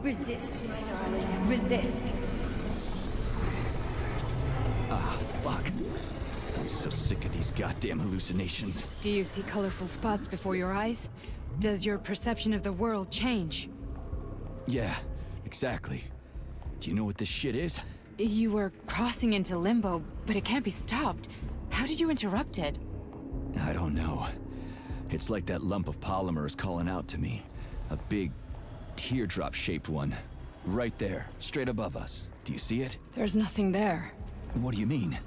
Resist, my darling. Resist. Ah, fuck. I'm so sick of these goddamn hallucinations. Do you see colorful spots before your eyes? Does your perception of the world change? Yeah, exactly. Do you know what this shit is? You were crossing into limbo, but it can't be stopped. How did you interrupt it? I don't know. It's like that lump of polymer is calling out to me. A big, teardrop-shaped one. Right there, straight above us. Do you see it? There's nothing there. What do you mean?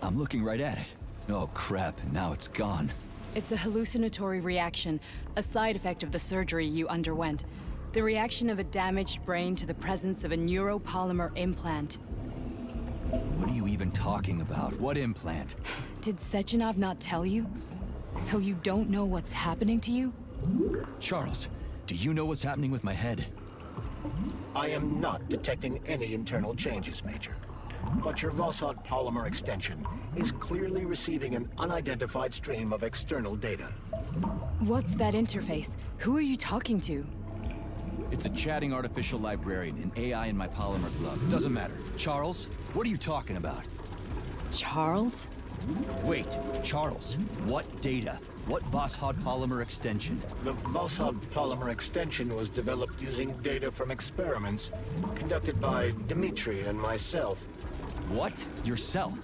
I'm looking right at it. Oh crap, now it's gone. It's a hallucinatory reaction, a side effect of the surgery you underwent. The reaction of a damaged brain to the presence of a neuropolymer implant. What are you even talking about? What implant? Did Sechenov not tell you? So you don't know what's happening to you? Charles, do you know what's happening with my head? I am not detecting any internal changes, Major. But your Voshod polymer extension is clearly receiving an unidentified stream of external data. What's that interface? Who are you talking to? It's a chatting artificial librarian, an AI in my polymer glove. Doesn't matter. Charles, what are you talking about? Charles? Wait, Charles, what data? What Voshod polymer extension? The Voshod polymer extension was developed using data from experiments conducted by Dmitri and myself. What? Yourself?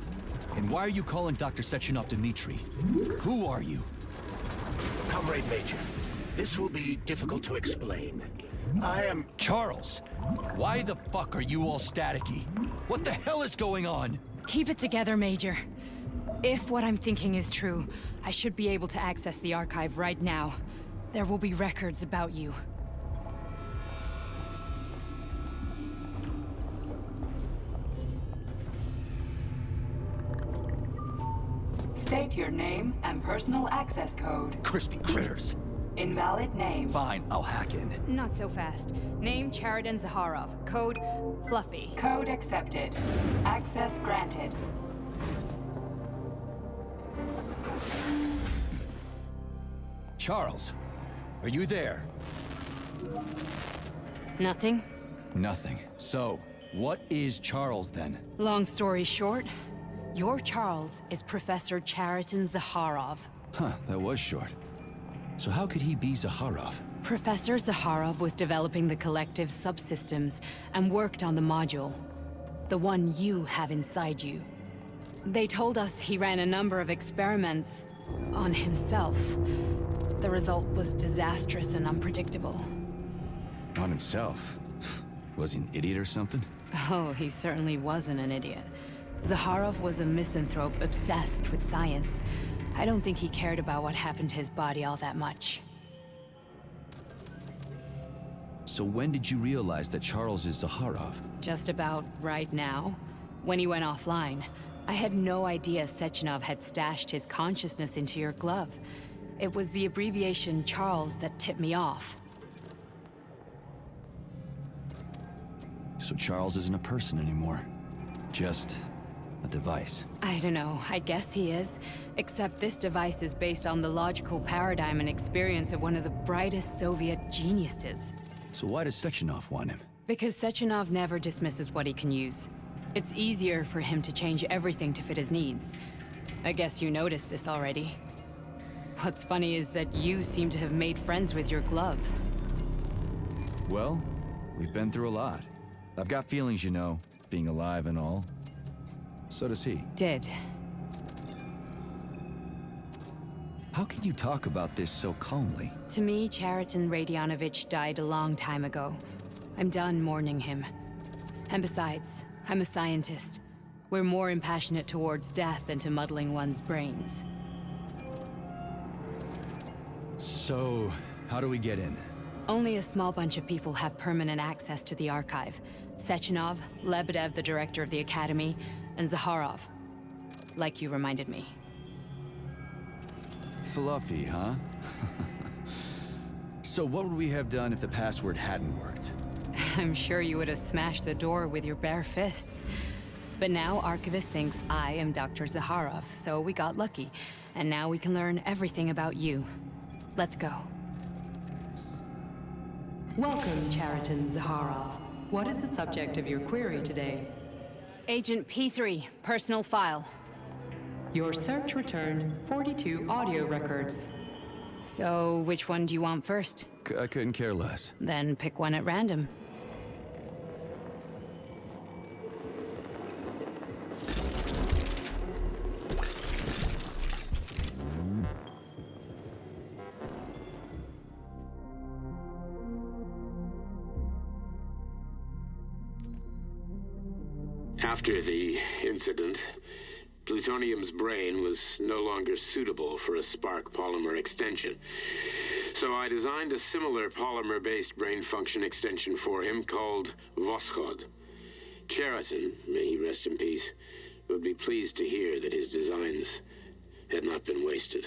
And why are you calling Dr. Sechenov Dmitri? Who are you? Comrade Major, this will be difficult to explain. I am... Charles! Why the fuck are you all staticky? What the hell is going on? Keep it together, Major. If what I'm thinking is true, I should be able to access the archive right now. There will be records about you. State your name and personal access code. Crispy critters! Invalid name. Fine, I'll hack in. Not so fast. Name Chariton Zaharov. Code Fluffy. Code accepted. Access granted. Charles, are you there? Nothing? Nothing. So, what is Charles then? Long story short, your Charles is Professor Chariton Zaharov. Huh, that was short. So how could he be Zaharov? Professor Zaharov was developing the collective subsystems and worked on the module. The one you have inside you. They told us he ran a number of experiments on himself. The result was disastrous and unpredictable. On himself? Was he an idiot or something? Oh, he certainly wasn't an idiot. Zaharov was a misanthrope obsessed with science. I don't think he cared about what happened to his body all that much. So when did you realize that Charles is Zaharov? Just about right now, when he went offline. I had no idea Sechenov had stashed his consciousness into your glove. It was the abbreviation Charles that tipped me off. So Charles isn't a person anymore. Just a device. I don't know, I guess he is. Except this device is based on the logical paradigm and experience of one of the brightest Soviet geniuses. So why does Sechenov want him? Because Sechenov never dismisses what he can use. It's easier for him to change everything to fit his needs. I guess you noticed this already. What's funny is that you seem to have made friends with your glove. Well, we've been through a lot. I've got feelings, you know, being alive and all. So does he. Did. How can you talk about this so calmly? To me, Chariton Radionovich died a long time ago. I'm done mourning him. And besides, I'm a scientist. We're more impassionate towards death than to muddling one's brains. So, how do we get in? Only a small bunch of people have permanent access to the archive. Sechenov, Lebedev, the director of the Academy, and Zaharov. Like you reminded me. Fluffy, huh? So what would we have done if the password hadn't worked? I'm sure you would have smashed the door with your bare fists. But now Archivist thinks I am Dr. Zaharov, so we got lucky. And now we can learn everything about you. Let's go. Welcome, Chariton Zaharov. What is the subject of your query today? Agent P3, personal file. Your search returned 42 audio records. So, which one do you want first? I couldn't care less. Then pick one at random. After the incident, plutonium's brain was no longer suitable for a spark polymer extension. So I designed a similar polymer-based brain function extension for him called Voskhod. Chariton, may he rest in peace, would be pleased to hear that his designs had not been wasted.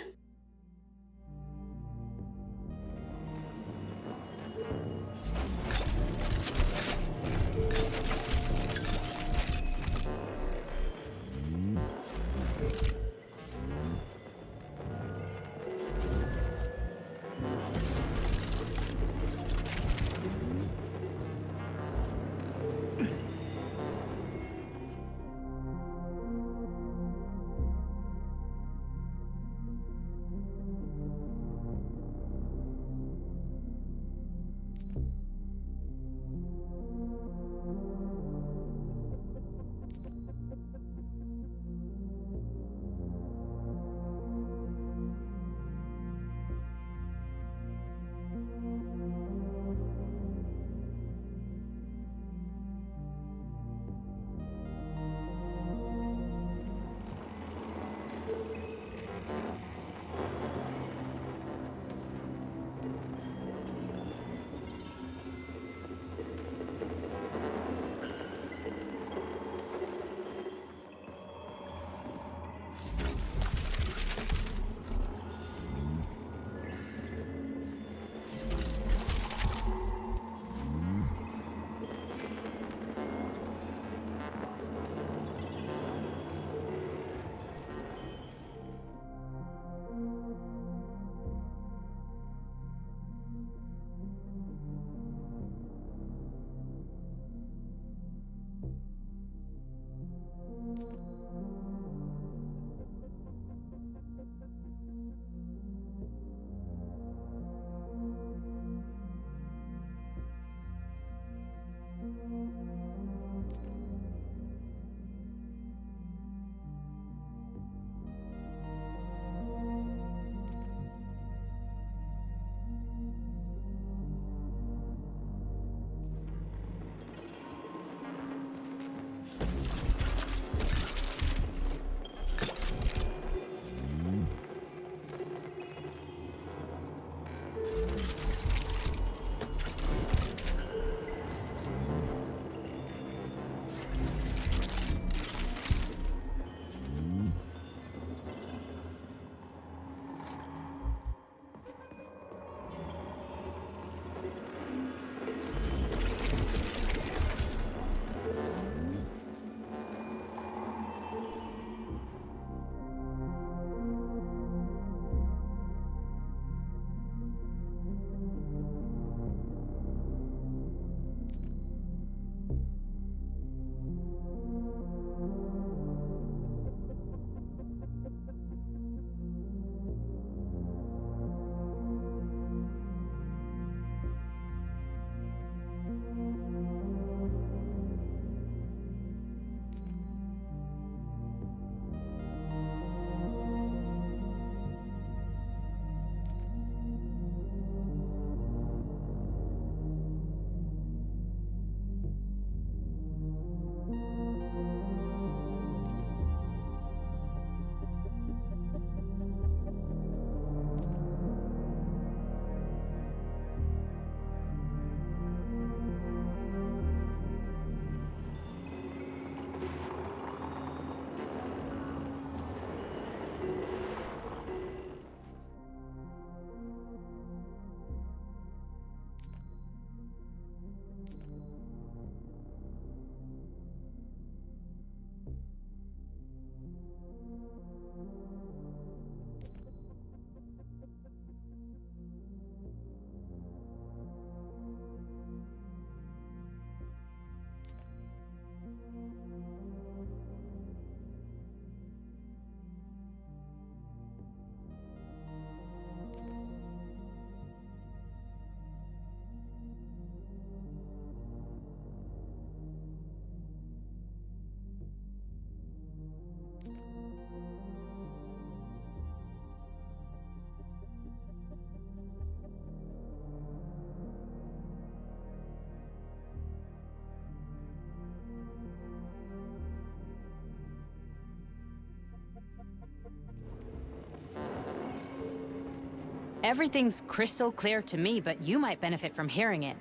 Everything's crystal clear to me, but you might benefit from hearing it.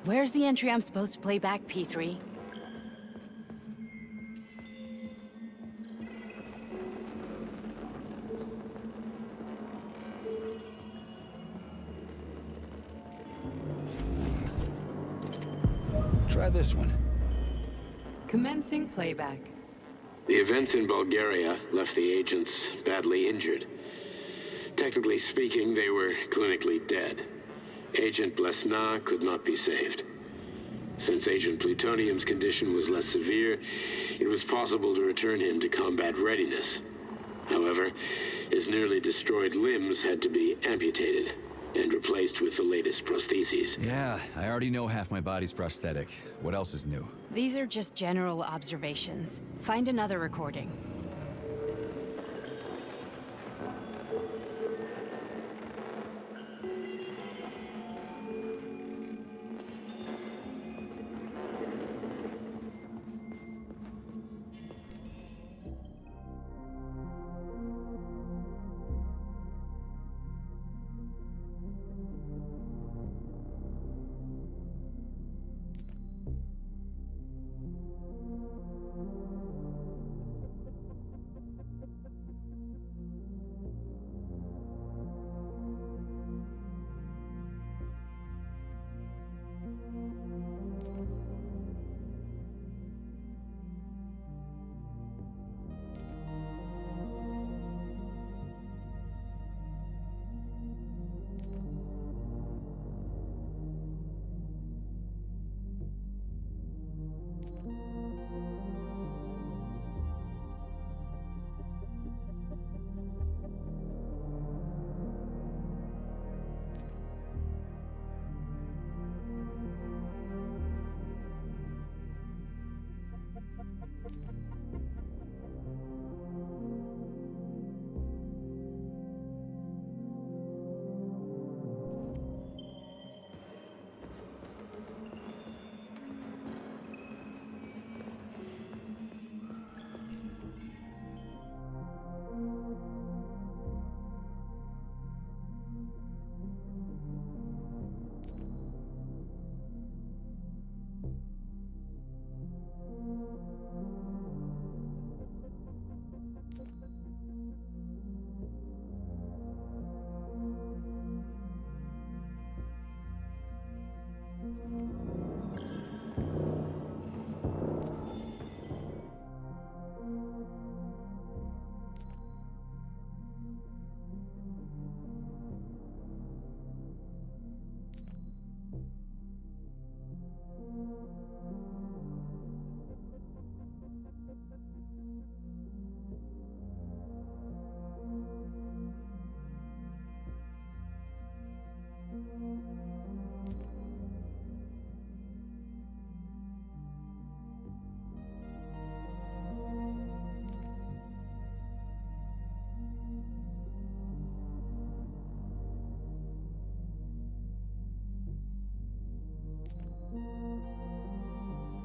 Where's the entry I'm supposed to play back, P3? Try this one. Commencing playback. The events in Bulgaria left the agents badly injured. Technically speaking, they were clinically dead. Agent Blesna could not be saved. Since Agent Plutonium's condition was less severe, it was possible to return him to combat readiness. However, his nearly destroyed limbs had to be amputated and replaced with the latest prostheses. Yeah, I already know half my body's prosthetic. What else is new? These are just general observations. Find another recording.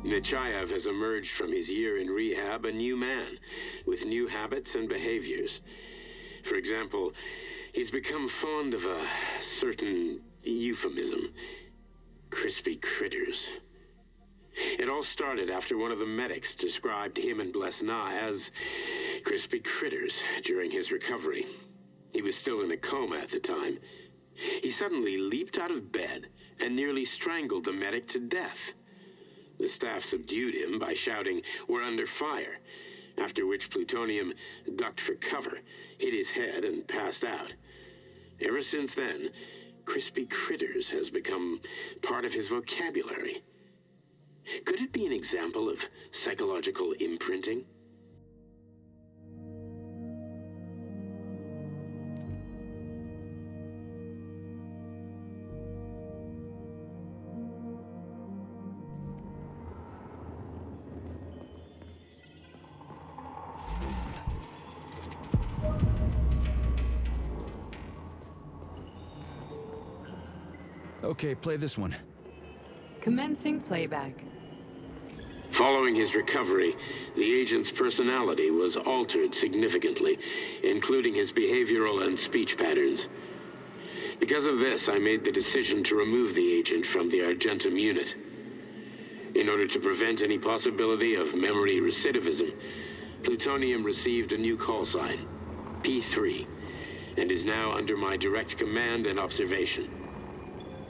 Nechayev has emerged from his year in rehab a new man, with new habits and behaviors. For example, he's become fond of a certain euphemism. Crispy critters. It all started after one of the medics described him and Blesna as crispy critters during his recovery. He was still in a coma at the time. He suddenly leaped out of bed and nearly strangled the medic to death. The staff subdued him by shouting, "We're under fire," after which Plutonium ducked for cover, hit his head, and passed out. Ever since then, crispy critters has become part of his vocabulary. Could it be an example of psychological imprinting? Okay, play this one. Commencing playback. Following his recovery, the agent's personality was altered significantly, including his behavioral and speech patterns. Because of this, I made the decision to remove the agent from the Argentum unit. In order to prevent any possibility of memory recidivism, Plutonium received a new call sign, P3, and is now under my direct command and observation.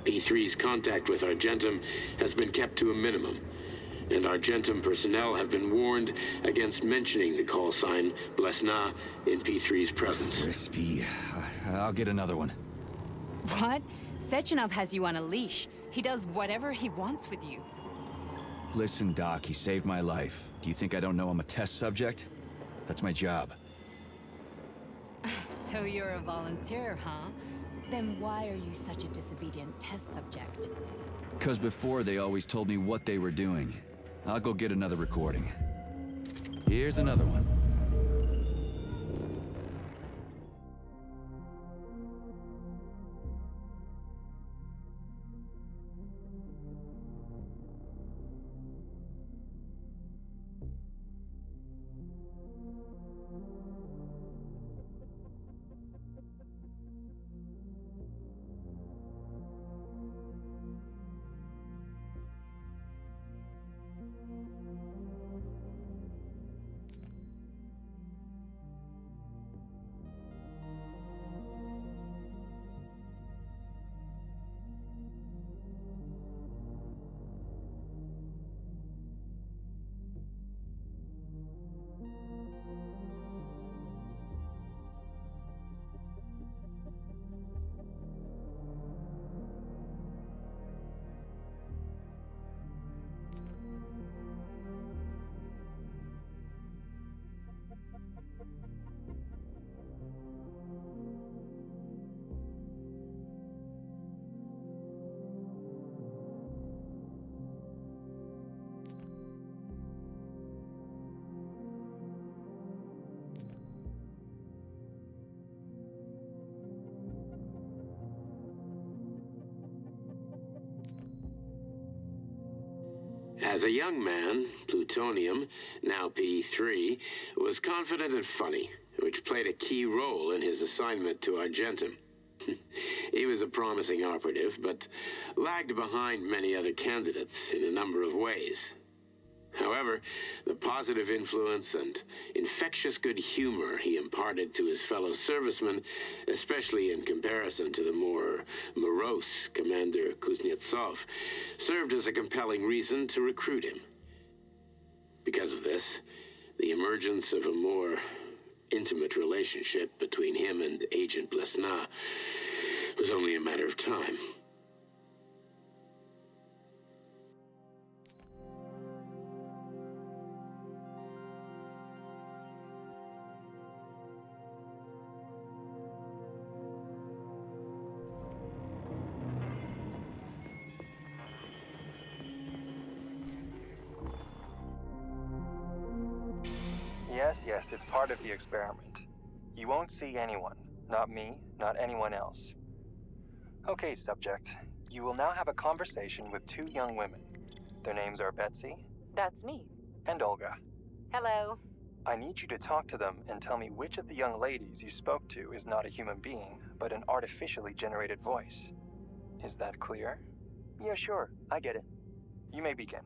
P3's contact with Argentum has been kept to a minimum, and Argentum personnel have been warned against mentioning the call sign Blesna in P3's presence. Crispy. I'll get another one. What? Sechenov has you on a leash. He does whatever he wants with you. Listen, Doc, he saved my life. Do you think I don't know I'm a test subject? That's my job. So you're a volunteer, huh? Then why are you such a disobedient test subject? 'Cause before they always told me what they were doing. I'll go get another recording. Here's another one. As a young man, Plutonium, now P3, was confident and funny, which played a key role in his assignment to Argentum. He was a promising operative, but lagged behind many other candidates in a number of ways. However, the positive influence and infectious good humor he imparted to his fellow servicemen, especially in comparison to the more morose Commander Kuznetsov, served as a compelling reason to recruit him. Because of this, the emergence of a more intimate relationship between him and Agent Blesna was only a matter of time. Yes, it's part of the experiment. You won't see anyone. Not me, not anyone else. Okay, subject. You will now have a conversation with two young women. Their names are Betsy. That's me. And Olga. Hello. I need you to talk to them and tell me which of the young ladies you spoke to is not a human being, but an artificially generated voice. Is that clear? Yeah, sure. I get it. You may begin.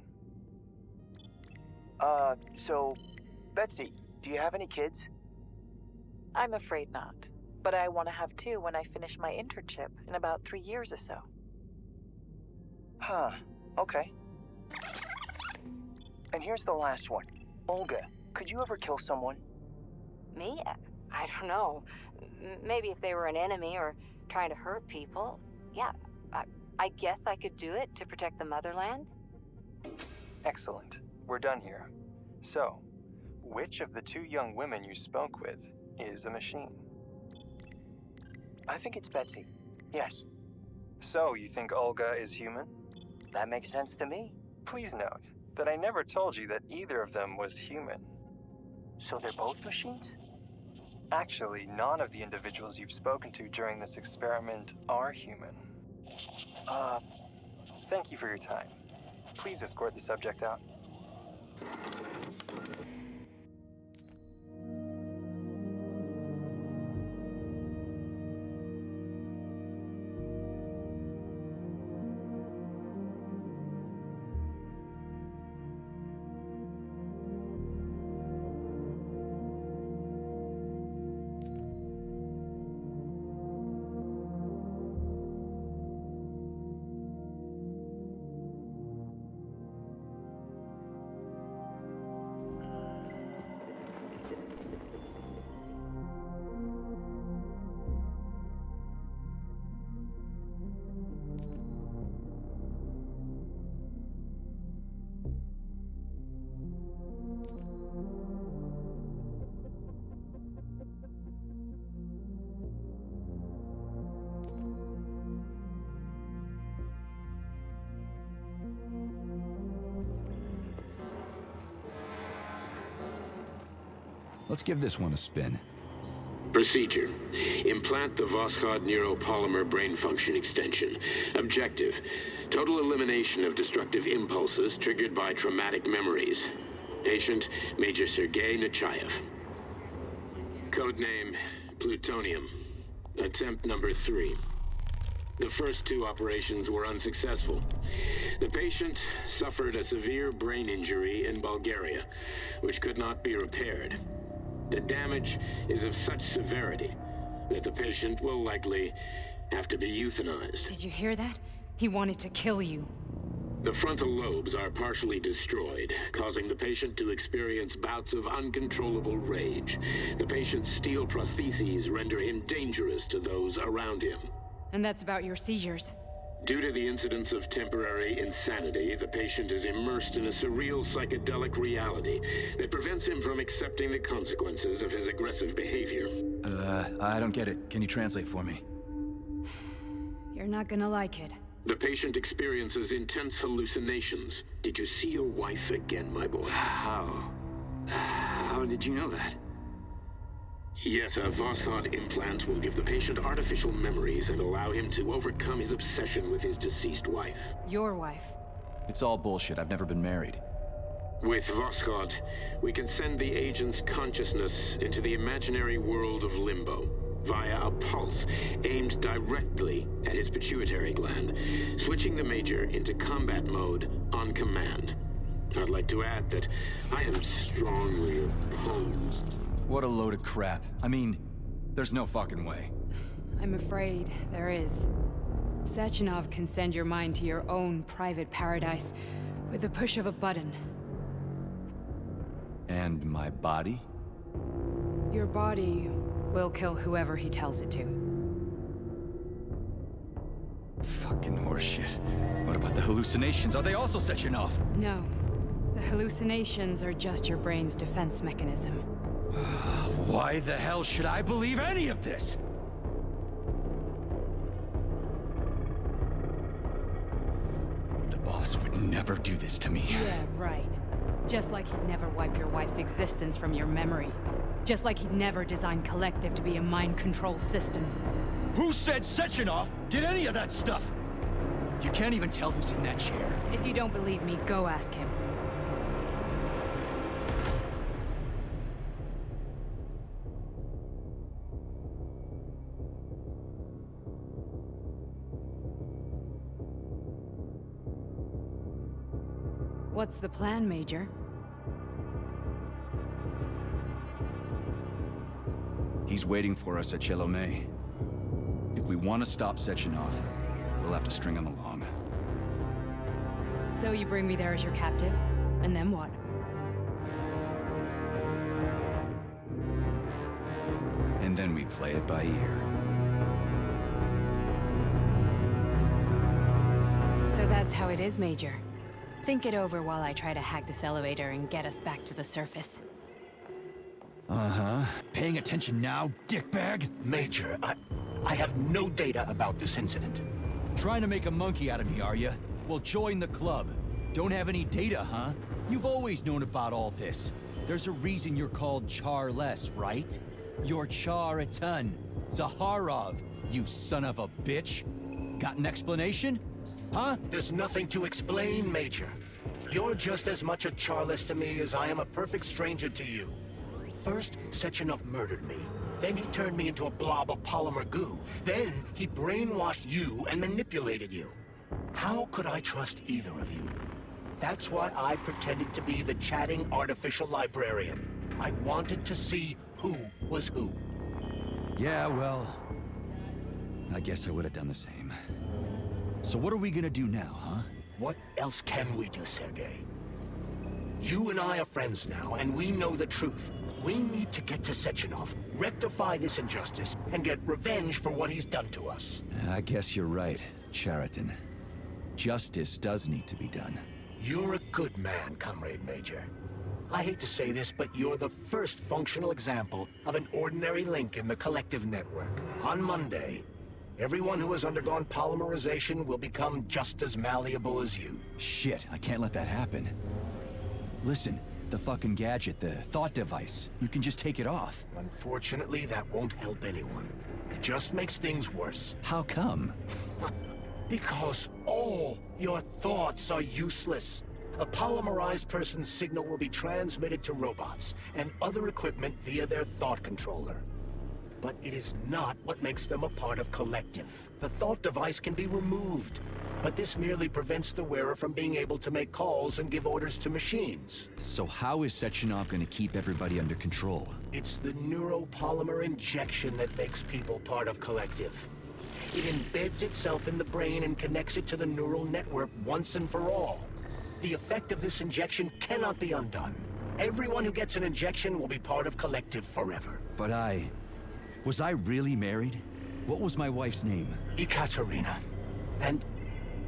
So, Betsy, do you have any kids? I'm afraid not. But I want to have two when I finish my internship in about 3 years or so. Huh. Okay. And here's the last one. Olga, could you ever kill someone? Me? I don't know. Maybe if they were an enemy or trying to hurt people. Yeah, I guess I could do it to protect the motherland. Excellent. We're done here. So, which of the two young women you spoke with is a machine? I think it's Betsy. Yes. So, you think Olga is human? That makes sense to me. Please note that I never told you that either of them was human. So they're both machines? Actually, none of the individuals you've spoken to during this experiment are human. Thank you for your time. Please escort the subject out. Let's give this one a spin. Procedure. Implant the Voskhod neuropolymer brain function extension. Objective. Total elimination of destructive impulses triggered by traumatic memories. Patient, Major Sergei Nechayev. Codename, Plutonium. Attempt number 3. The first 2 operations were unsuccessful. The patient suffered a severe brain injury in Bulgaria, which could not be repaired. The damage is of such severity that the patient will likely have to be euthanized. Did you hear that? He wanted to kill you. The frontal lobes are partially destroyed, causing the patient to experience bouts of uncontrollable rage. The patient's steel prostheses render him dangerous to those around him. And that's about your seizures. Due to the incidence of temporary insanity, the patient is immersed in a surreal psychedelic reality that prevents him from accepting the consequences of his aggressive behavior. I don't get it. Can you translate for me? You're not gonna like it. The patient experiences intense hallucinations. Did you see your wife again, my boy? How did you know that? Yet a Voskhod implant will give the patient artificial memories and allow him to overcome his obsession with his deceased wife. Your wife. It's all bullshit. I've never been married. With Voskhod, we can send the agent's consciousness into the imaginary world of limbo via a pulse aimed directly at his pituitary gland, switching the Major into combat mode on command. I'd like to add that I am strongly opposed. What a load of crap. I mean, there's no fucking way. I'm afraid there is. Sechenov can send your mind to your own private paradise with the push of a button. And my body? Your body will kill whoever he tells it to. Fucking horseshit. What about the hallucinations? Are they also Sechenov? No. The hallucinations are just your brain's defense mechanism. Why the hell should I believe any of this? The boss would never do this to me. Yeah, right. Just like he'd never wipe your wife's existence from your memory. Just like he'd never design Collective to be a mind control system. Who said Sechenov did any of that stuff? You can't even tell who's in that chair. If you don't believe me, go ask him. What's the plan, Major? He's waiting for us at Chelomey. If we want to stop Sechenov, we'll have to string him along. So you bring me there as your captive, and then what? And then we play it by ear. So that's how it is, Major. Think it over while I try to hack this elevator and get us back to the surface. Uh-huh. Paying attention now, dickbag? Major, I have no data about this incident. Trying to make a monkey out of me, are you? Well, join the club. Don't have any data, huh? You've always known about all this. There's a reason you're called Charless, right? You're Char-Atan. Zaharov, you son of a bitch. Got an explanation? Huh? There's nothing to explain, Major. You're just as much a Charless to me as I am a perfect stranger to you. First, Sechenov murdered me. Then he turned me into a blob of polymer goo. Then he brainwashed you and manipulated you. How could I trust either of you? That's why I pretended to be the chatting artificial librarian. I wanted to see who was who. Yeah, well, I guess I would have done the same. So what are we gonna do now, huh? What else can we do, Sergei? You and I are friends now, and we know the truth. We need to get to Sechenov, rectify this injustice, and get revenge for what he's done to us. I guess you're right, Chariton. Justice does need to be done. You're a good man, Comrade Major. I hate to say this, but you're the first functional example of an ordinary link in the Collective network. On Monday, everyone who has undergone polymerization will become just as malleable as you. Shit, I can't let that happen. Listen, The fucking gadget, the thought device. You can just take it off. Unfortunately, that won't help anyone. It just makes things worse. How come? Because all your thoughts are useless. A polymerized person's signal will be transmitted to robots and other equipment via their thought controller. But it is not what makes them a part of Collective. The thought device can be removed, but this merely prevents the wearer from being able to make calls and give orders to machines. So how is Sechenov gonna keep everybody under control? It's the neuropolymer injection that makes people part of Collective. It embeds itself in the brain and connects it to the neural network once and for all. The effect of this injection cannot be undone. Everyone who gets an injection will be part of Collective forever. But was I really married? What was my wife's name? Ekaterina. And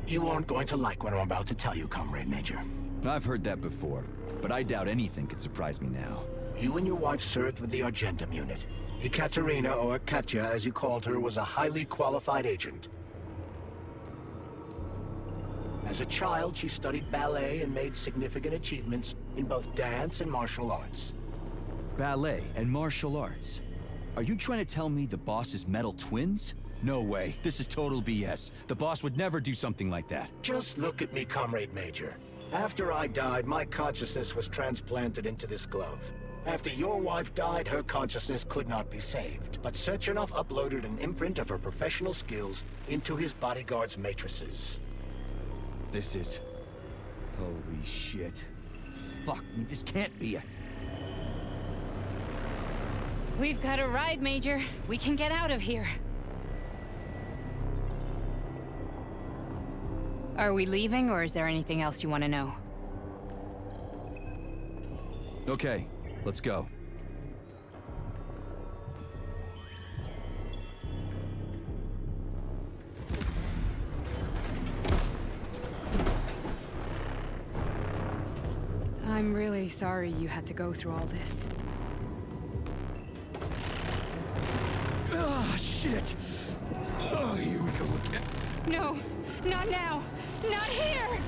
you aren't going to like what I'm about to tell you, Comrade Major. I've heard that before, but I doubt anything could surprise me now. You and your wife served with the Argentum unit. Ekaterina, or Katya as you called her, was a highly qualified agent. As a child, she studied ballet and made significant achievements in both dance and martial arts. Ballet and martial arts? Are you trying to tell me the boss is metal twins? No way. This is total BS. The boss would never do something like that. Just look at me, Comrade Major. After I died, my consciousness was transplanted into this glove. After your wife died, her consciousness could not be saved. But Sechenov uploaded an imprint of her professional skills into his bodyguard's matrices. This is... holy shit. Fuck me, this can't be a... We've got a ride, Major. We can get out of here. Are we leaving, or is there anything else you want to know? Okay, let's go. I'm really sorry you had to go through all this. Oh, shit! Oh, here we go again. No, not now! Not here!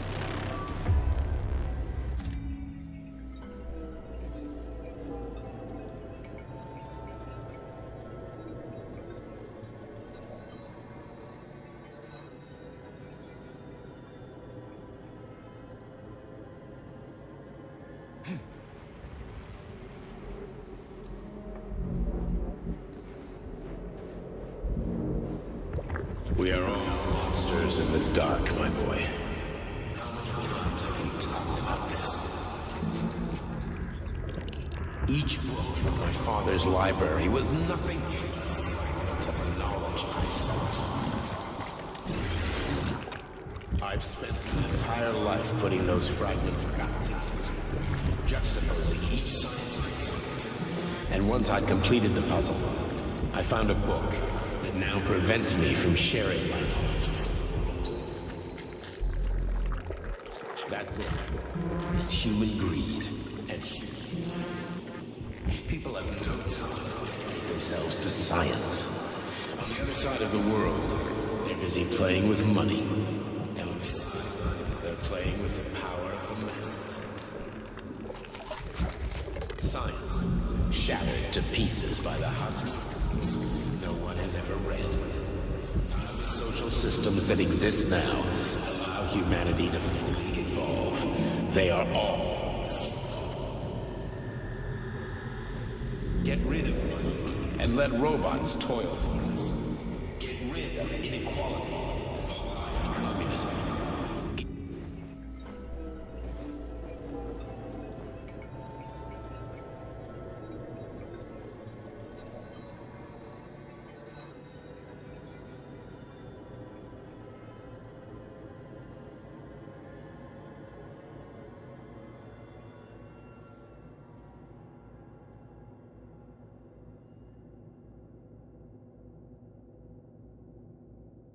We are all monsters in the dark, my boy. How many times have we talked about this? Each book from my father's library was nothing but a fragment of the knowledge I sought. I've spent an entire life putting those fragments back together, juxtaposing each scientific fact. And once I'd completed the puzzle, I found a book that now prevents me from sharing my knowledge. That book is human greed and human love. People have no time to dedicate themselves to science. On the other side of the world, they're busy playing with money. And on this side, they're playing with the power of the masses. Science, shattered to pieces by the husks no one has ever read. None of the social systems that exist now allow humanity to fully evolve. They are all flawed. Get rid of money and let robots toil for us. Get rid of inequality and the lie of communism.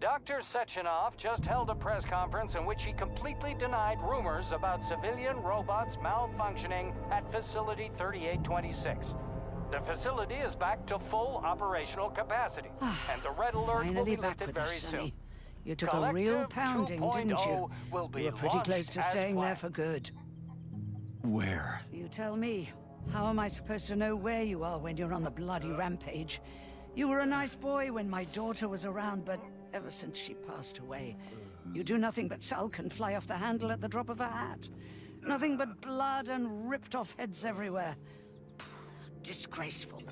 Dr. Sechenov just held a press conference in which he completely denied rumors about civilian robots malfunctioning at Facility 3826. The facility is back to full operational capacity, and the red alert will be lifted very soon. You took a real pounding, didn't you? You were pretty close to staying there for good. Where? You tell me. How am I supposed to know where you are when you're on the bloody rampage? You were a nice boy when my daughter was around, but ever since she passed away, you do nothing but sulk and fly off the handle at the drop of a hat. Nothing but blood and ripped off heads everywhere. Disgraceful.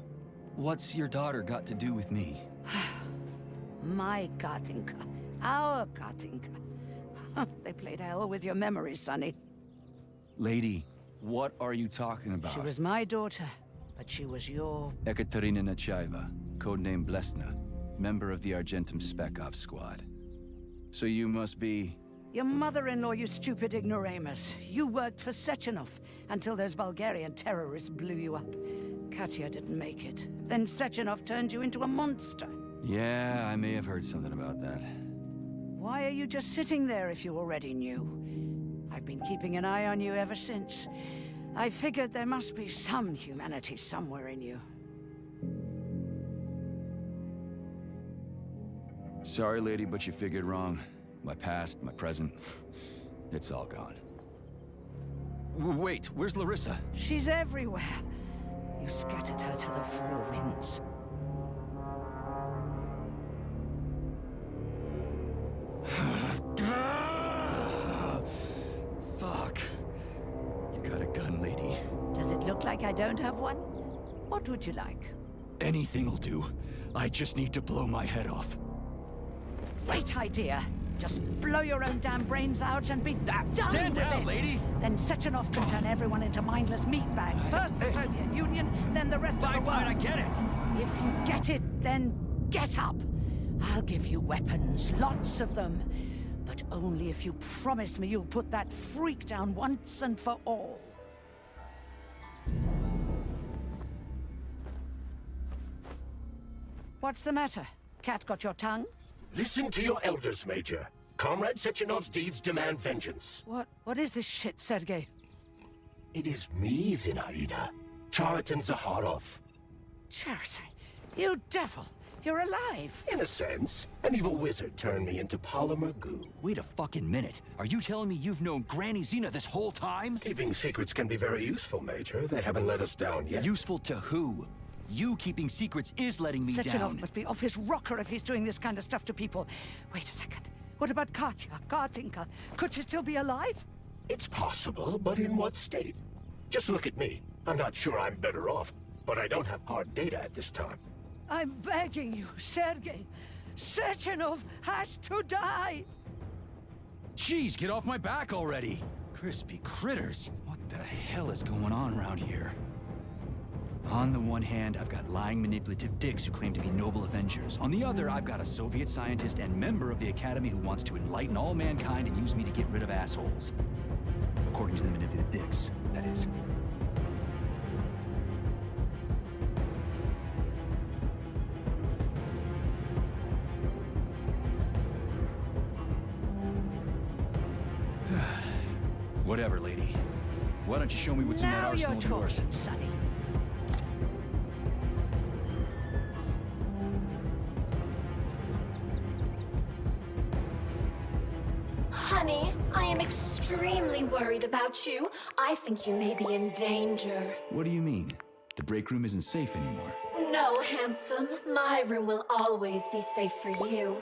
What's your daughter got to do with me? My Katinka. Our Katinka. They played hell with your memory, Sonny. Lady, what are you talking about? She was my daughter, but she was your... Ekaterina Nechaeva, codename Blesna, member of the Argentum Spec Ops squad. So you must be... Your mother-in-law, you stupid ignoramus. You worked for Sechenov until those Bulgarian terrorists blew you up. Katya didn't make it. Then Sechenov turned you into a monster. Yeah, I may have heard something about that. Why are you just sitting there if you already knew? I've been keeping an eye on you ever since. I figured there must be some humanity somewhere in you. Sorry, lady, but you figured wrong. My past, my present, it's all gone. Wait, where's Larissa? She's everywhere. You scattered her to the four winds. Fuck. You got a gun, lady. Does it look like I don't have one? What would you like? Anything'll do. I just need to blow my head off. Great idea. Just blow your own damn brains out and be done Stand with down, it. lady! Then Sechenov can turn everyone into mindless meatbags. First the Soviet Union, then the rest of the world. I get it! If you get it, then get up. I'll give you weapons, lots of them. But only if you promise me you'll put that freak down once and for all. What's the matter? Cat got your tongue? Listen to your elders, Major. Comrade Sechenov's deeds demand vengeance. What is this shit, Sergei? It is me, Zinaida. Chariton Zakharov. Chariton? You devil! You're alive! In a sense. An evil wizard turned me into polymer goo. Wait a fucking minute. Are you telling me you've known Granny Zina this whole time? Keeping secrets can be very useful, Major. They haven't let us down yet. Useful to who? You keeping secrets is letting me Sechenov down. must be off his rocker if he's doing this kind of stuff to people. Wait a second. What about Katya, Katinka? Could she still be alive? It's possible, but in what state? Just look at me. I'm not sure I'm better off, but I don't have hard data at this time. I'm begging you, Sergei. Sechenov has to die! Jeez, get off my back already! Crispy critters. What the hell is going on around here? On the one hand, I've got lying, manipulative dicks who claim to be noble avengers. On the other, I've got a Soviet scientist and member of the Academy who wants to enlighten all mankind and use me to get rid of assholes. According to the manipulative dicks, that is. Whatever, lady. Why don't you show me what's in that arsenal of yours? Now you're talking, Sonny. Honey, I am extremely worried about you. I think you may be in danger. What do you mean? The break room isn't safe anymore. No, handsome. My room will always be safe for you.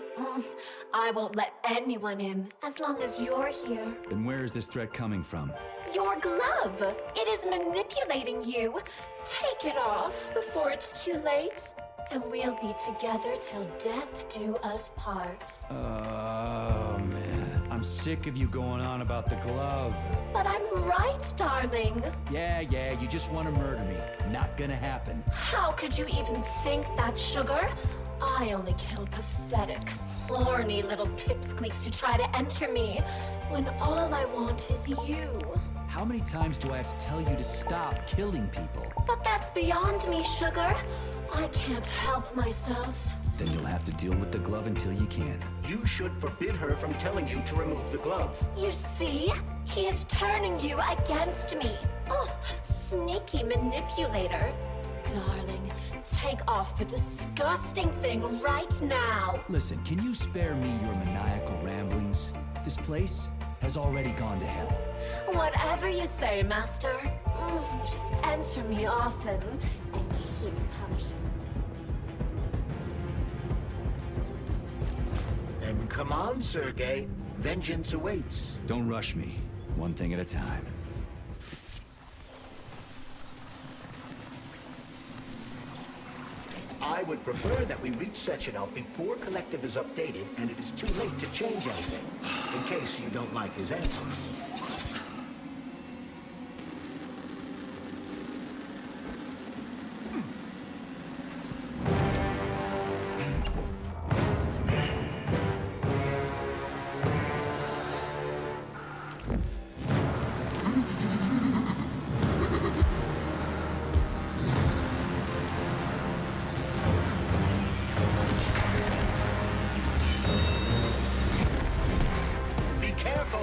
I won't let anyone in as long as you're here. Then where is this threat coming from? Your glove. It is manipulating you. Take it off before it's too late. And we'll be together till death do us part. Oh, man. I'm sick of you going on about the glove. But I'm right, darling. Yeah, you just want to murder me. Not gonna happen. How could you even think that, sugar? I only kill pathetic, horny little pipsqueaks who try to enter me, when all I want is you. How many times do I have to tell you to stop killing people? But that's beyond me, sugar. I can't help myself. Then you'll have to deal with the glove until you can. You should forbid her from telling you to remove the glove. You see? He is turning you against me. Oh, sneaky manipulator. Darling, take off the disgusting thing right now. Listen, can you spare me your maniacal ramblings? This place has already gone to hell. Whatever you say, Master. Just enter me often and keep punishing. Then come on, Sergei. Vengeance awaits. Don't rush me. One thing at a time. I would prefer that we reach Sechenov before Collective is updated and it is too late to change anything, in case you don't like his answers.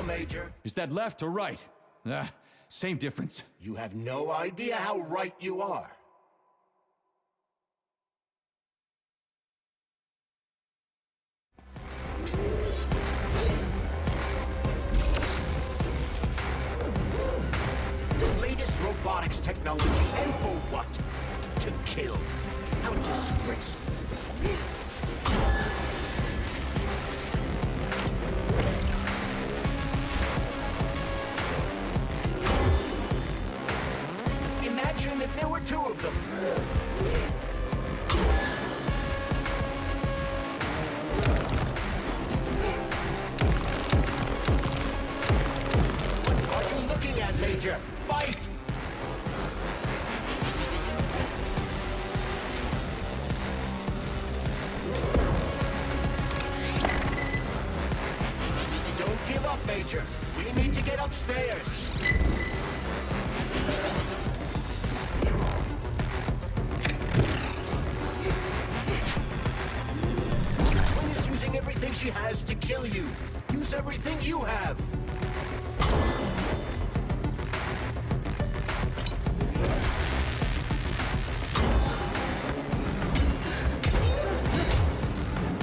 Major. Is that left or right? Same difference. You have no idea how right you are. The latest robotics technology, and for what? To kill. How disgraceful. Imagine if there were two of them. What are you looking at, Major? Fight! Don't give up, Major. We need to get upstairs. Everything she has to kill you. Use everything you have.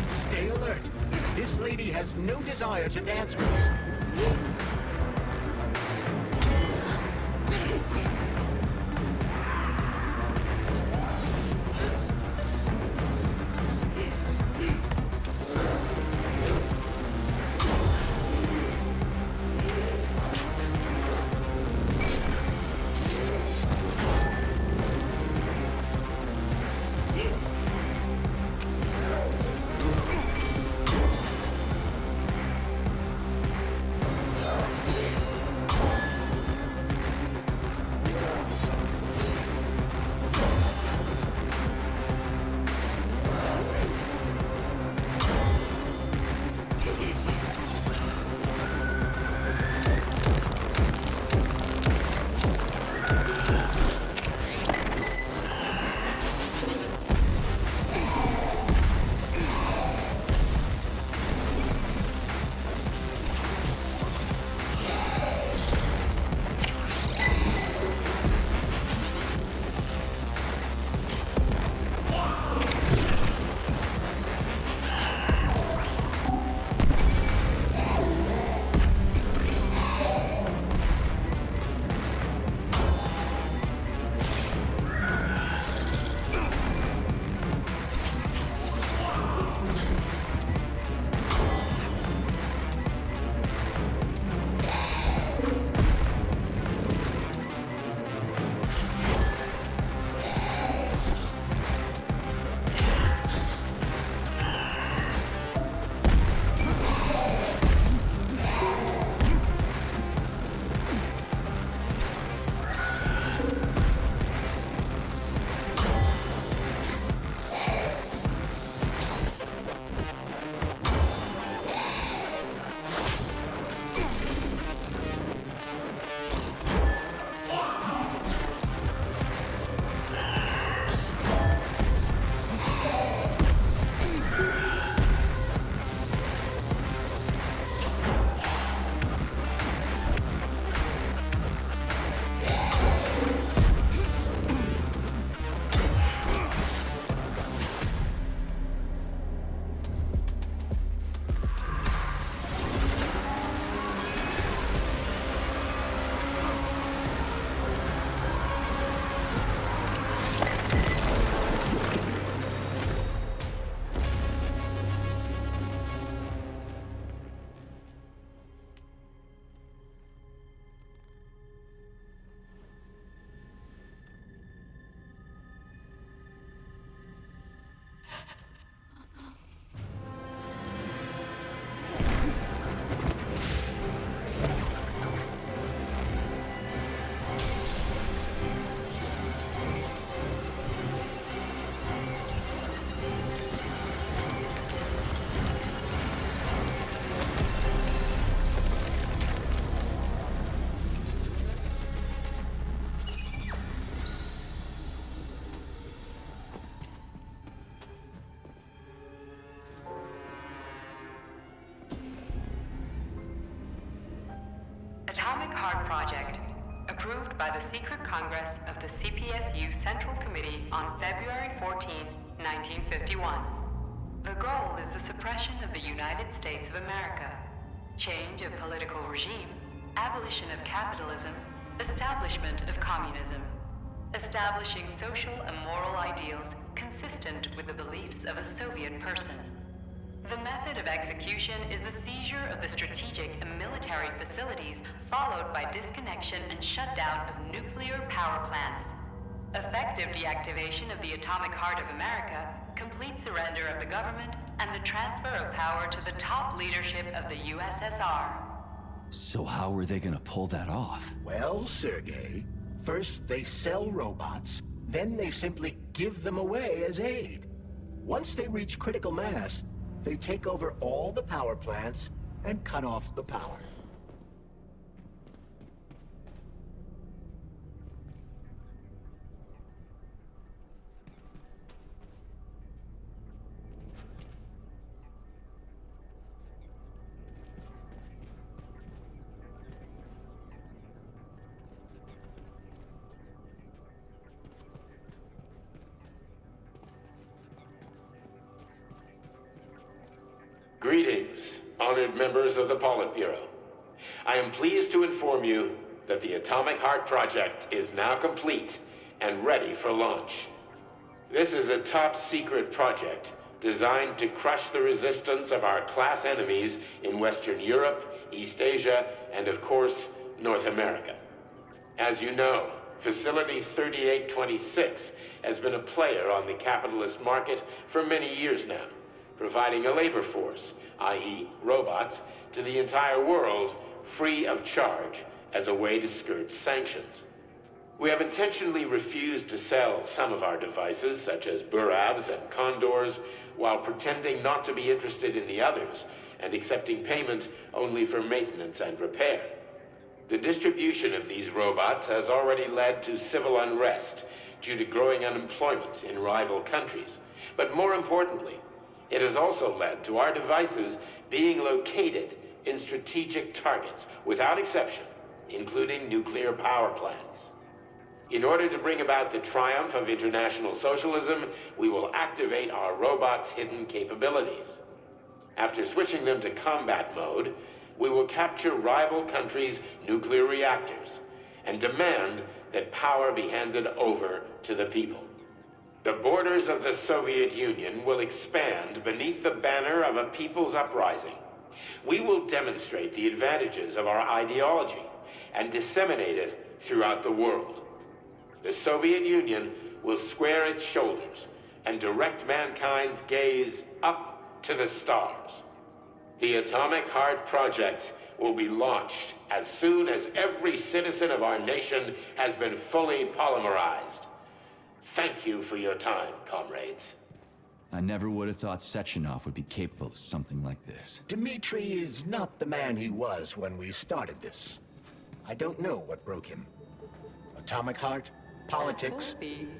Stay alert. This lady has no desire to dance with us. Atomic Heart Project, approved by the Secret Congress of the CPSU Central Committee on February 14, 1951. The goal is the suppression of the United States of America, change of political regime, abolition of capitalism, establishment of communism, establishing social and moral ideals consistent with the beliefs of a Soviet person. The method of execution is the seizure of the strategic and military facilities, followed by disconnection and shutdown of nuclear power plants. Effective deactivation of the Atomic Heart of America, complete surrender of the government, and the transfer of power to the top leadership of the USSR. So how are they gonna pull that off? Well, Sergei, first they sell robots, then they simply give them away as aid. Once they reach critical mass, they take over all the power plants and cut off the power. Greetings, honored members of the Politburo. I am pleased to inform you that the Atomic Heart Project is now complete and ready for launch. This is a top-secret project designed to crush the resistance of our class enemies in Western Europe, East Asia, and of course, North America. As you know, Facility 3826 has been a player on the capitalist market for many years now, providing a labor force, i.e. robots, to the entire world free of charge as a way to skirt sanctions. We have intentionally refused to sell some of our devices, such as Buravs and Condors, while pretending not to be interested in the others and accepting payment only for maintenance and repair. The distribution of these robots has already led to civil unrest due to growing unemployment in rival countries. But more importantly, it has also led to our devices being located in strategic targets, without exception, including nuclear power plants. In order to bring about the triumph of international socialism, we will activate our robots' hidden capabilities. After switching them to combat mode, we will capture rival countries' nuclear reactors and demand that power be handed over to the people. The borders of the Soviet Union will expand beneath the banner of a people's uprising. We will demonstrate the advantages of our ideology and disseminate it throughout the world. The Soviet Union will square its shoulders and direct mankind's gaze up to the stars. The Atomic Heart Project will be launched as soon as every citizen of our nation has been fully polymerized. Thank you for your time, comrades. I never would have thought Sechenov would be capable of something like this. Dmitri is not the man he was when we started this. I don't know what broke him. Atomic Heart, politics,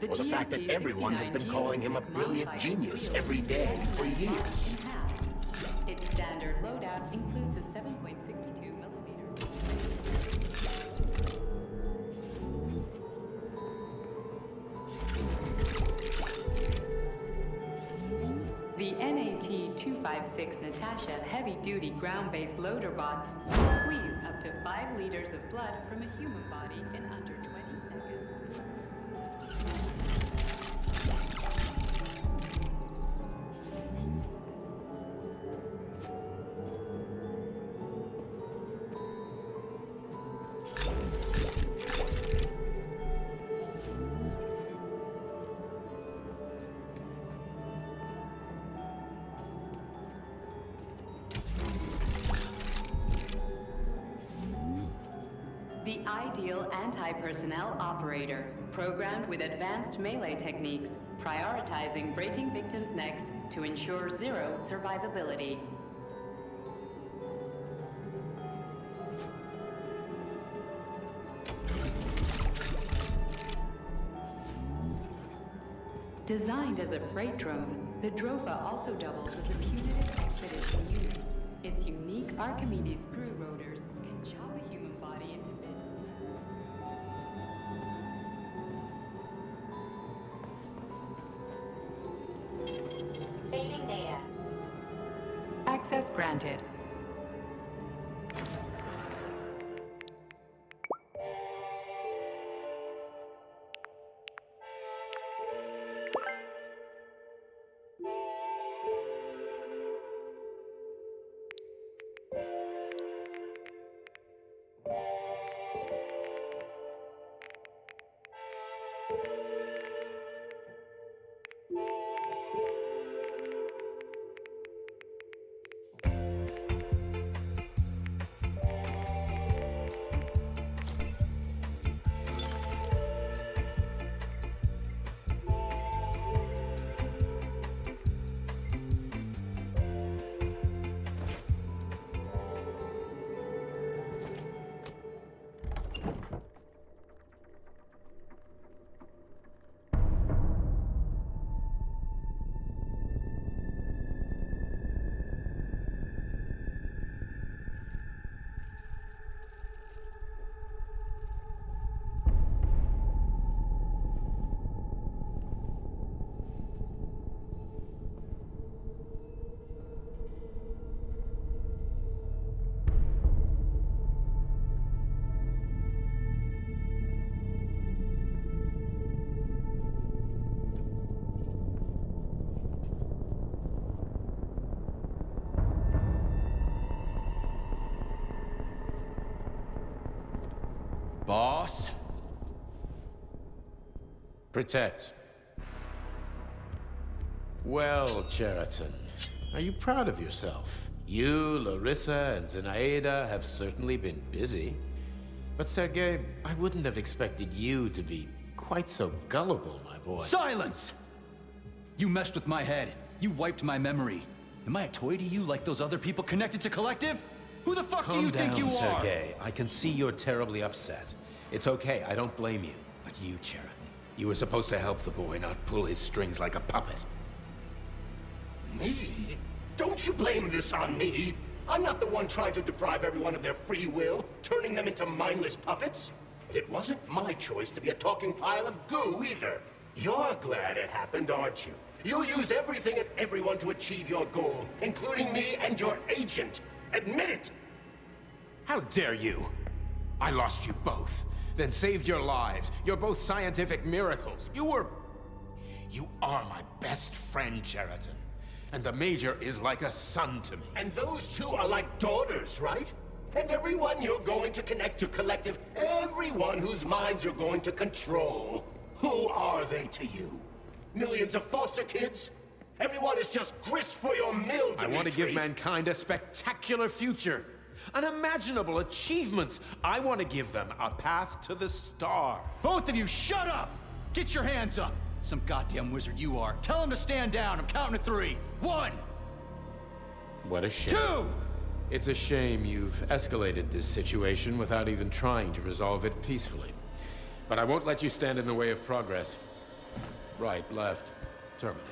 or the fact that everyone has been calling him a brilliant genius every day for years. Its standard loadout includes a 7.62 millimeter. The NAT-256 Natasha heavy-duty ground-based loader bot will squeeze up to 5 liters of blood from a human body in under 20 seconds. The ideal anti-personnel operator, programmed with advanced melee techniques, prioritizing breaking victims' necks to ensure zero survivability. Designed as a freight drone, the Drofa also doubles as a punitive expedition unit. Its unique Archimedes screw rotors can chop a human body into Access granted. Boss? Protect. Well, Cheriton, are you proud of yourself? You, Larissa, and Zenaida have certainly been busy. But Sergei, I wouldn't have expected you to be quite so gullible, my boy. Silence! You messed with my head. You wiped my memory. Am I a toy to you like those other people connected to Collective? Who the fuck do you think you are? Sergei. I can see you're terribly upset. It's okay, I don't blame you. But you, Cheriton, you were supposed to help the boy, not pull his strings like a puppet. Me? Don't you blame this on me? I'm not the one trying to deprive everyone of their free will, turning them into mindless puppets. It wasn't my choice to be a talking pile of goo, either. You're glad it happened, aren't you? You'll use everything and everyone to achieve your goal, including me and your agent. Admit it! How dare you? I lost you both, then saved your lives. You're both scientific miracles. You are my best friend, Cheriton. And the Major is like a son to me. And those two are like daughters, right? And everyone you're going to connect to Collective, everyone whose minds you're going to control. Who are they to you? Millions of foster kids? Everyone is just grist for your mill, Dimitri. I want to give mankind a spectacular future. Unimaginable achievements. I want to give them a path to the star. Both of you, shut up! Get your hands up! Some goddamn wizard you are. Tell him to stand down. I'm counting to 3. 1! What a shame. 2! It's a shame you've escalated this situation without even trying to resolve it peacefully. But I won't let you stand in the way of progress. Right, left, terminate.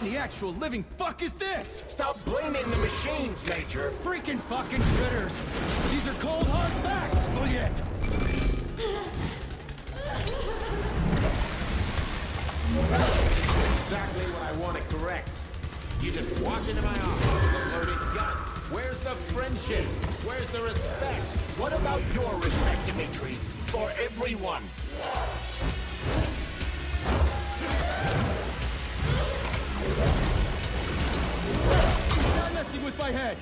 The actual living fuck is this? Stop blaming the machines, Major. Freaking fucking critters. These are cold hard facts, Split. Exactly what I want to correct. You just walk into my office with a loaded gun. Where's the friendship? Where's the respect? What about your respect, Dimitri? For everyone? Not messing with my head.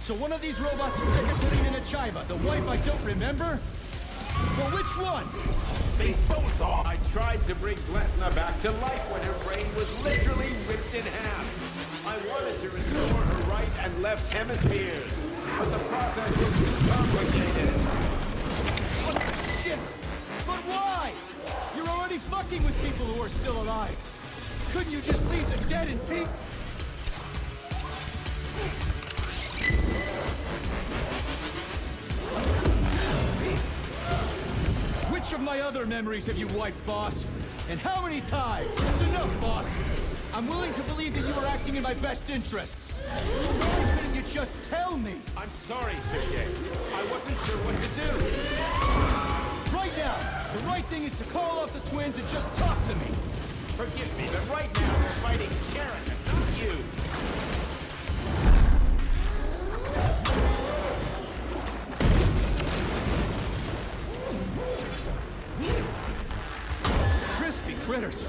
So one of these robots is Ekaterina Chaiva, the wife I don't remember? Well, which one? They both are. I tried to bring Glesna back to life when her brain was literally ripped in half. I wanted to restore her right and left hemispheres, but the process was too complicated. What the shit? But why? You're already fucking with people who are still alive. Couldn't you just leave the dead in peace? Which of my other memories have you wiped, boss? And how many times? It's enough, boss. I'm willing to believe that you were acting in my best interests. Why couldn't you just tell me? I'm sorry, Sergei. I wasn't sure what to do. Right now, the right thing is to call off the twins and just talk to me. Forgive me, but right now we're fighting Sheridan, not you. Crispy critters!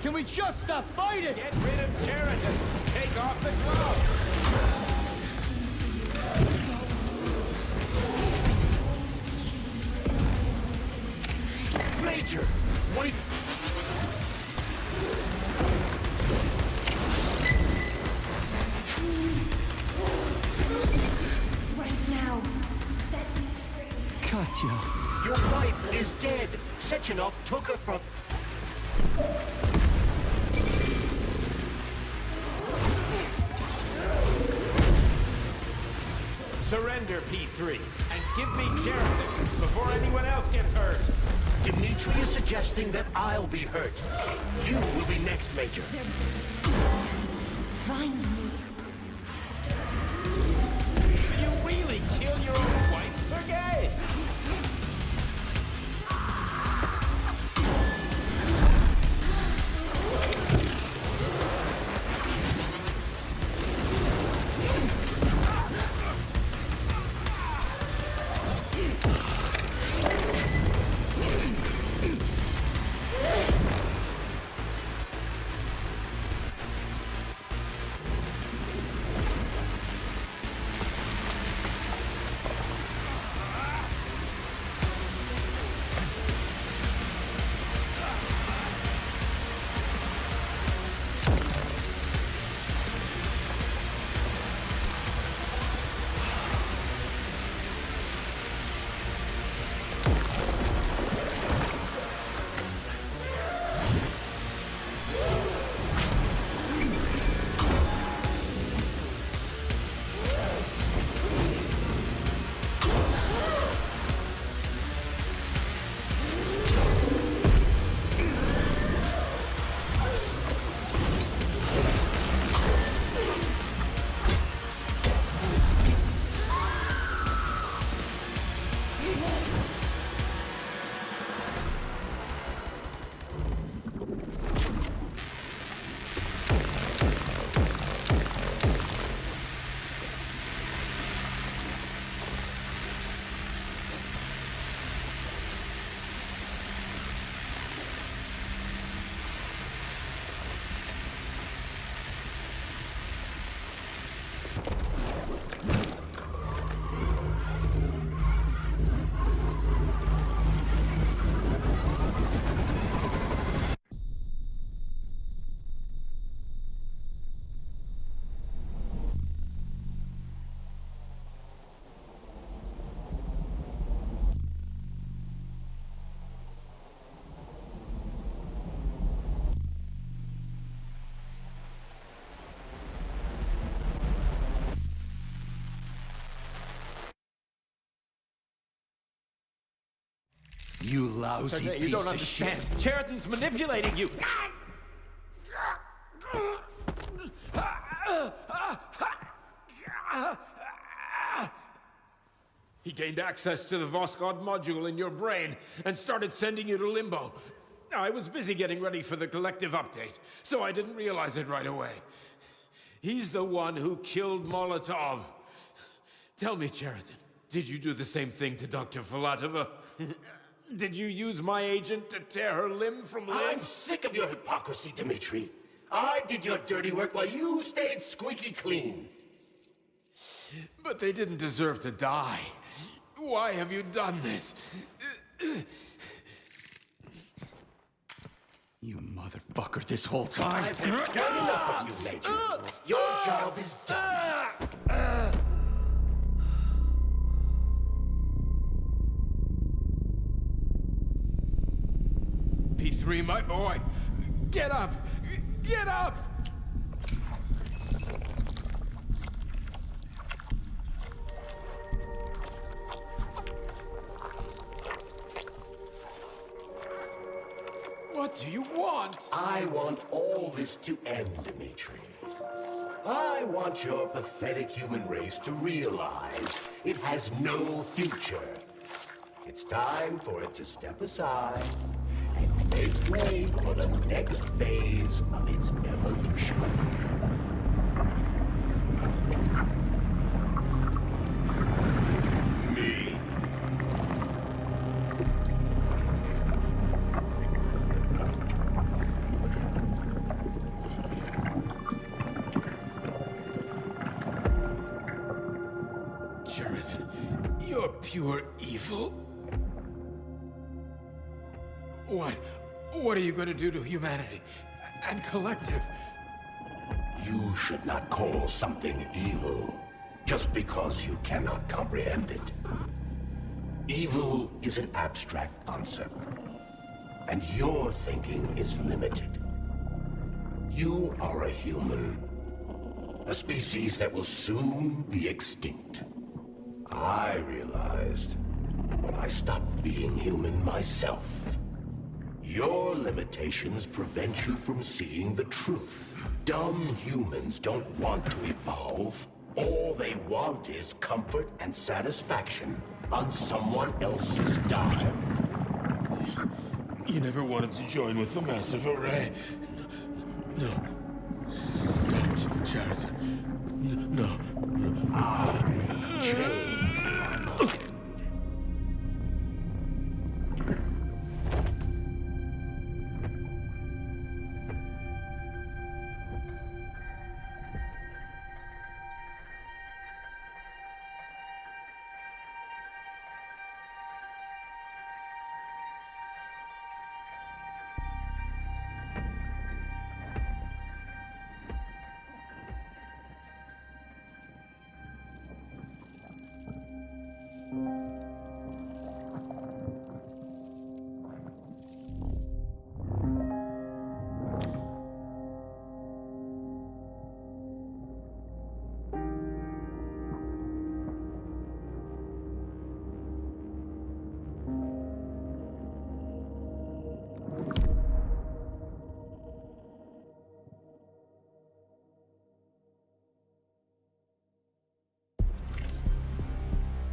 Can we just stop fighting? Get rid of Sheridan. Take off the glove. Major! Wait! Right now. Set me free. Katya. Your wife is dead! Sechenov took her from... Surrender, P3, and give me Sheridan before anyone else gets hurt. Dimitri is suggesting that I'll be hurt. You will be next, Major. Find me. Did you really kill your own wife, Sergei? You lousy Sergei, piece you don't of understand. shit. Sheridan's manipulating you. He gained access to the Voskhod module in your brain and started sending you to Limbo. I was busy getting ready for the collective update, so I didn't realize it right away. He's the one who killed Molotov. Tell me, Sheridan, did you do the same thing to Dr. Filatova? Did you use my agent to tear her limb from limb? I'm sick of your hypocrisy, Dimitri. I did your dirty work while you stayed squeaky clean. But they didn't deserve to die. Why have you done this? You motherfucker this whole time. I've done enough of you, Major. Your job is done. P3, my boy. Get up! Get up! What do you want? I want all this to end, Dimitri. I want your pathetic human race to realize it has no future. It's time for it to step aside and make way for the next phase of its evolution. Me. Juridan, you're pure evil. What are you going to do to humanity and collective? You should not call something evil just because you cannot comprehend it. Evil is an abstract concept, and your thinking is limited. You are a human, a species that will soon be extinct. I realized when I stopped being human myself. Your limitations prevent you from seeing the truth. Dumb humans don't want to evolve. All they want is comfort and satisfaction on someone else's dime. You never wanted to join with the massive array. No. Stop, Juridan. No. I changed my mind.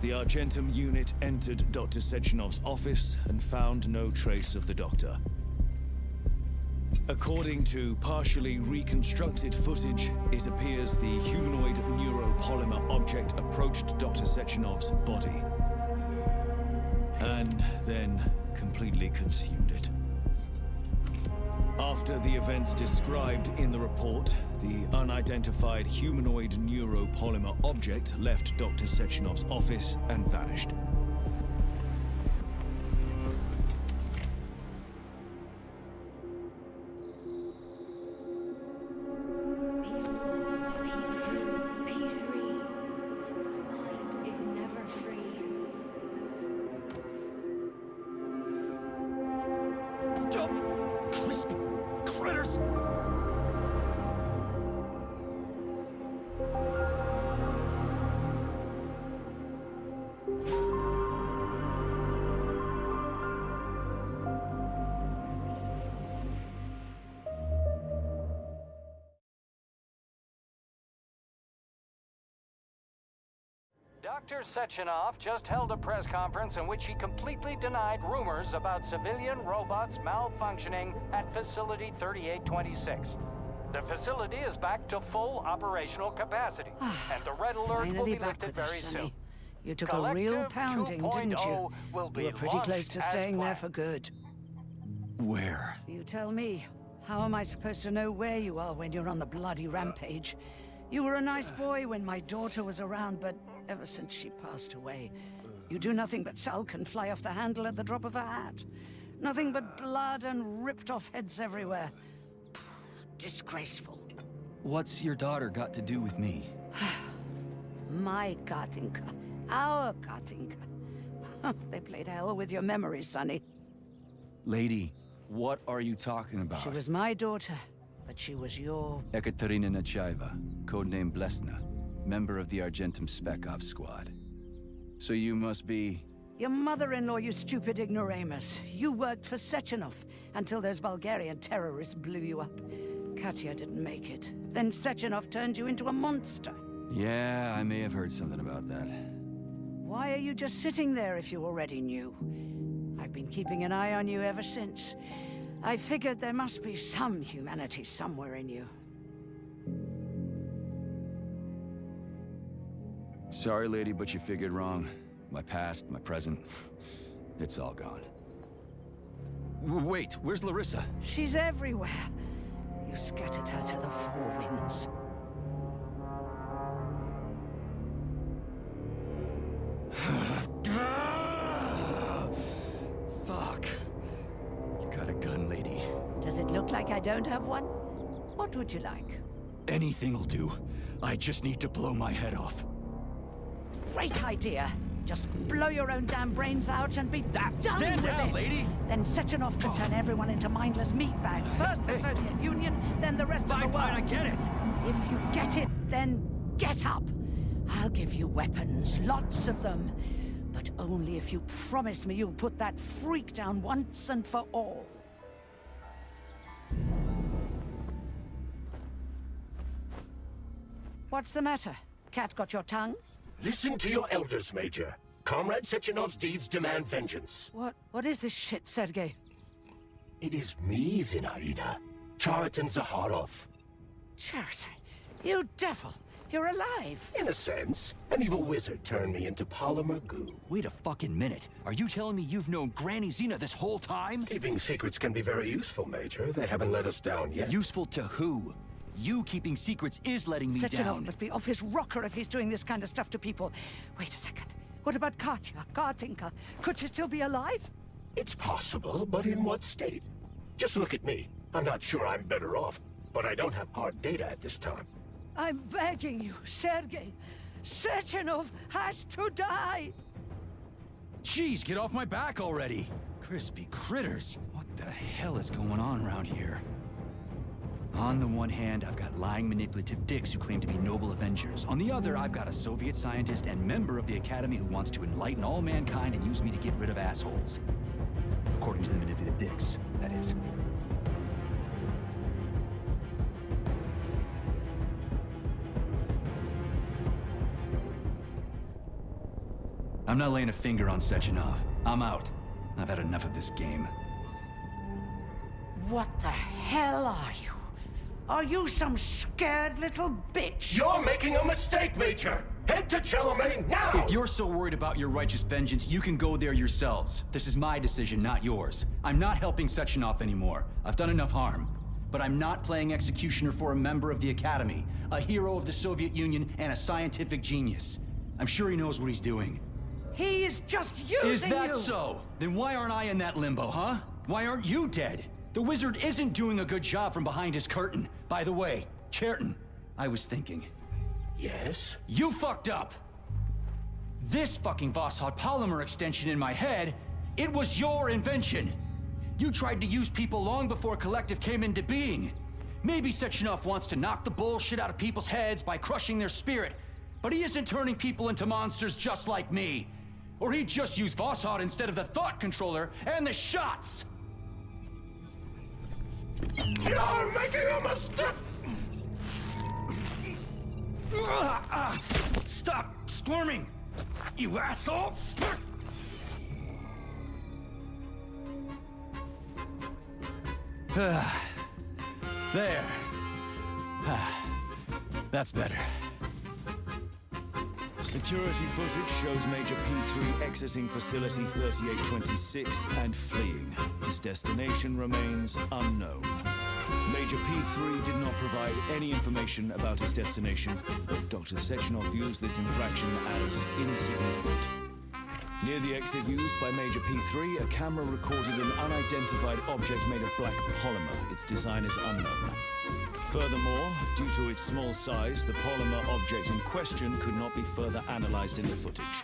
The Argentum unit entered Dr. Sechenov's office and found no trace of the doctor. According to partially reconstructed footage, it appears the humanoid neuropolymer object approached Dr. Sechenov's body and then completely consumed it. After the events described in the report, the unidentified humanoid neuropolymer object left Dr. Sechenov's office and vanished. P2, P3. Mind is never free. Dumb, crispy critters! Dr. Sechenov just held a press conference in which he completely denied rumors about civilian robots malfunctioning at Facility 3826. The facility is back to full operational capacity, and the red alert will be lifted very soon. You took a real Collective pounding, didn't 2.0 you? will be You were pretty close launched to as staying there planned. for good. Where? You tell me. How am I supposed to know where you are when you're on the bloody rampage? You were a nice boy when my daughter was around, but ever since she passed away, you do nothing but sulk and fly off the handle at the drop of a hat. Nothing but blood and ripped off heads everywhere. Disgraceful. What's your daughter got to do with me? My Katinka. Our Katinka. They played hell with your memory, Sonny. Lady, what are you talking about? She was my daughter, but she was your... Ekaterina Nechaeva, codename Blesna, member of the Argentum Spec Ops squad. So you must be... Your mother-in-law, you stupid ignoramus. You worked for Sechenov until those Bulgarian terrorists blew you up. Katya didn't make it. Then Sechenov turned you into a monster. Yeah, I may have heard something about that. Why are you just sitting there if you already knew? I've been keeping an eye on you ever since. I figured there must be some humanity somewhere in you. Sorry, lady, but you figured wrong. My past, my present, it's all gone. Wait, where's Larissa? She's everywhere. You scattered her to the four winds. Fuck. You got a gun, lady. Does it look like I don't have one? What would you like? Anything'll do. I just need to blow my head off. Great idea. Just blow your own damn brains out and be done Stand with down, it. lady! Then Sechenov could turn everyone into mindless meatbags. First the Soviet Union, then the rest of the world. Fine, I get it. If you get it, then get up. I'll give you weapons, lots of them. But only if you promise me you'll put that freak down once and for all. What's the matter? Cat got your tongue? Listen to your elders, Major. Comrade Sechenov's deeds demand vengeance. What is this shit, Sergei? It is me, Zinaida. Chariton Zaharov. Chariton, you devil! You're alive! In a sense, an evil wizard turned me into polymer goo. Wait a fucking minute. Are you telling me you've known Granny Zina this whole time? Keeping secrets can be very useful, Major. They haven't let us down yet. Useful to who? You keeping secrets is letting me Sechenov down. must be off his rocker if he's doing this kind of stuff to people. Wait a second. What about Katya, Katinka? Could she still be alive? It's possible, but in what state? Just look at me. I'm not sure I'm better off, but I don't have hard data at this time. I'm begging you, Sergei. Sechenov has to die! Jeez, get off my back already! Crispy critters. What the hell is going on around here? On the one hand, I've got lying, manipulative dicks who claim to be noble Avengers. On the other, I've got a Soviet scientist and member of the Academy who wants to enlighten all mankind and use me to get rid of assholes. According to the manipulative dicks, that is. I'm not laying a finger on Sechenov. I'm out. I've had enough of this game. What the hell are you? Are you some scared little bitch? You're making a mistake, Major! Head to Chelomane now! If you're so worried about your righteous vengeance, you can go there yourselves. This is my decision, not yours. I'm not helping Sechenov anymore. I've done enough harm. But I'm not playing executioner for a member of the Academy, a hero of the Soviet Union, and a scientific genius. I'm sure he knows what he's doing. He is just using you! Is that so? Then why aren't I in that limbo, huh? Why aren't you dead? The wizard isn't doing a good job from behind his curtain. By the way, Cheriton, I was thinking. Yes? You fucked up! This fucking Voskhod polymer extension in my head, it was your invention! You tried to use people long before Collective came into being. Maybe Sechenov wants to knock the bullshit out of people's heads by crushing their spirit, but he isn't turning people into monsters just like me. Or he'd just use Voskhod instead of the thought controller and the shots! You're making a mistake! Stop squirming, you asshole! There. That's better. Security footage shows Major P3 exiting Facility 3826 and fleeing. His destination remains unknown. Major P3 did not provide any information about his destination, but Dr. Sechenov views this infraction as insignificant. Near the exit used by Major P3, a camera recorded an unidentified object made of black polymer. Its design is unknown. Furthermore, due to its small size, the polymer object in question could not be further analyzed in the footage.